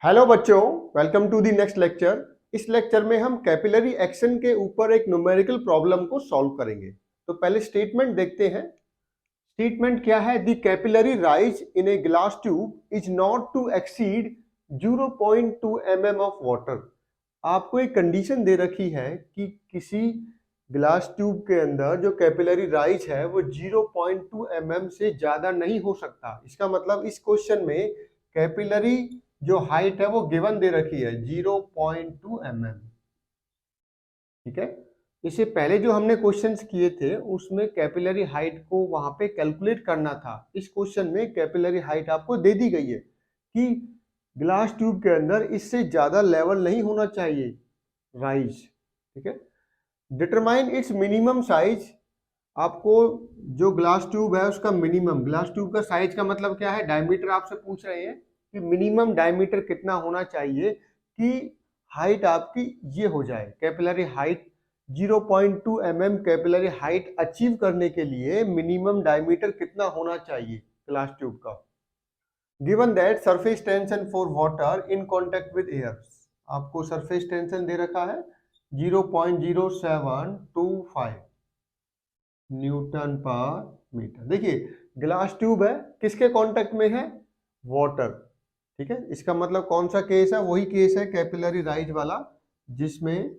Hello बच्चों, welcome to the next lecture. इस lecture में हम कैपिलरी एक्शन के ऊपर एक न्यूमेरिकल प्रॉब्लम को सॉल्व करेंगे। तो पहले स्टेटमेंट देखते हैं। स्टेटमेंट क्या है? The capillary rise in a glass tube is not to exceed 0.2 mm of water. आपको एक कंडीशन दे रखी है कि किसी ग्लास ट्यूब के अंदर जो कैपिलरी राइज है वो 0.2 mm से ज्यादा नहीं हो सकता। इसका मतलब इस क्वेश्चन में कैपिलरी जो हाइट है वो गिवन दे रखी है 0.2 mm। ठीक है, इससे पहले जो हमने क्वेश्चंस किए थे उसमें कैपिलरी हाइट को वहां पे कैलकुलेट करना था। इस क्वेश्चन में कैपिलरी हाइट आपको दे दी गई है कि ग्लास ट्यूब के अंदर इससे ज्यादा लेवल नहीं होना चाहिए राइज। ठीक है, डिटरमाइन इट्स मिनिमम साइज। आपको जो ग्लास ट्यूब है उसका मिनिमम, ग्लास ट्यूब का साइज का मतलब क्या है? डायमीटर आपसे पूछ रहे हैं कि मिनिमम डायमीटर कितना होना चाहिए कि हाइट आपकी ये हो जाए। Capillary height 0.2 mm capillary height achieve करने के लिए मिनिमम डायमीटर कितना होना चाहिए ग्लास ट्यूब का। Given that surface tension for water in contact with air, आपको सरफेस टेंशन दे रखा है 0.0725 न्यूटन पर मीटर। देखिए ग्लास ट्यूब है, किसके कांटेक्ट में है? वाटर। ठीक है, इसका मतलब कौन सा केस है? वही केस है कैपिलरी राइज वाला, जिसमें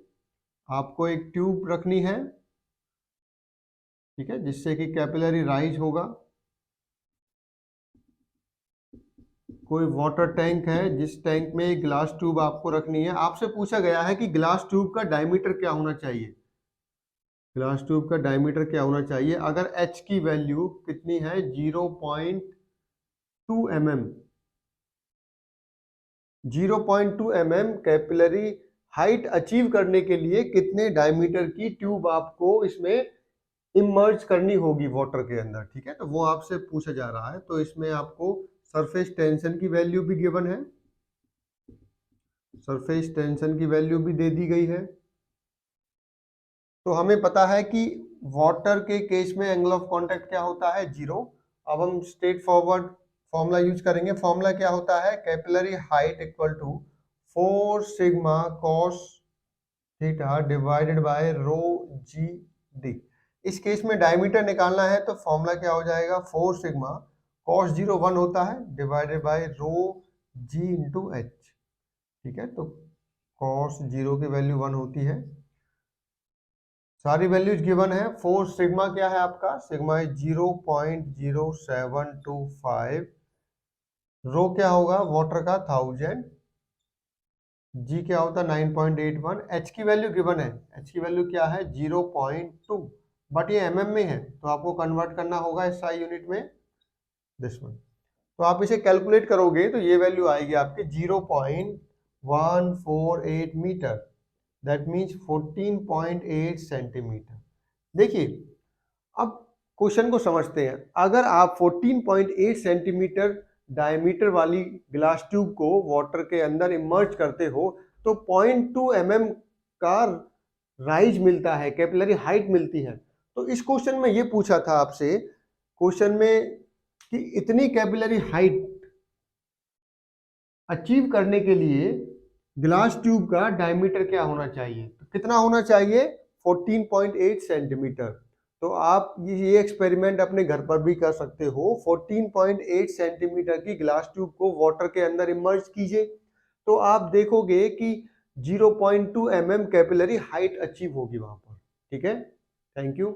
आपको एक ट्यूब रखनी है, ठीक है, जिससे कि कैपिलरी राइज होगा। कोई वाटर टैंक है जिस टैंक में एक ग्लास ट्यूब आपको रखनी है। आपसे पूछा गया है कि ग्लास ट्यूब का डायमीटर क्या होना चाहिए। ग्लास ट्यूब का डायमीटर क्या होना चाहिए? अगर h की वैल्यू कितनी है? 0.2 mm। 0.2 mm capillary height achieve करने के लिए कितने डायमीटर की ट्यूब आपको इसमें इमर्ज करनी होगी वाटर के अंदर। ठीक है, तो वो आपसे पूछा जा रहा है। तो इसमें आपको सरफेस टेंशन की वैल्यू भी गिवन है, सरफेस टेंशन की वैल्यू भी दे दी गई है। तो हमें पता है कि वाटर के केस में एंगल ऑफ कांटेक्ट क्या होता है? 0। अब हम स्ट्रेट फॉरवर्ड फॉर्मूला यूज करेंगे। फॉर्मूला क्या होता है? Capillary height equal to 4 sigma cos theta divided by rho g d. इस केस में डायमीटर निकालना है तो फॉर्मूला क्या हो जाएगा? 4 सिग्मा कॉस 0 1 होता है divided by rho g into h. ठीक है, तो कॉस 0 की वैल्यू 1 होती है। सारी वैल्यूज गिवन है। 4 सिग्मा क्या है आपका? सिग्मा है 0.0725। रो क्या होगा वाटर का? 1000। जी क्या होता है? 9.81। एच की वैल्यू गिवन है, एच की वैल्यू क्या है? 0.2, बट ये mm में है तो आपको कन्वर्ट करना होगा SI यूनिट में, डेसिमल। तो आप इसे कैलकुलेट करोगे तो ये वैल्यू आएगी आपके 0.148 मीटर, दैट मीन्स 14.8 सेंटीमीटर। देखिए अब क्वेश्चन को समझते हैं। अगर आप 14.8 सेंटीमीटर डायमीटर वाली ग्लास ट्यूब को वाटर के अंदर इमर्ज करते हो तो 0.2 mm का राइज मिलता है, कैपिलरी हाइट मिलती है। तो इस क्वेश्चन में ये पूछा था आपसे क्वेश्चन में कि इतनी कैपिलरी हाइट अचीव करने के लिए ग्लास ट्यूब का डायमीटर क्या होना चाहिए? तो कितना होना चाहिए? 14.8 सेंटीमीटर। तो आप ये एक्सपेरिमेंट अपने घर पर भी कर सकते हो। 14.8 सेंटीमीटर की ग्लास ट्यूब को वाटर के अंदर इमर्ज कीजिए तो आप देखोगे कि 0.2 mm कैपिलरी हाइट अचीव होगी वहां पर। ठीक है, थैंक यू।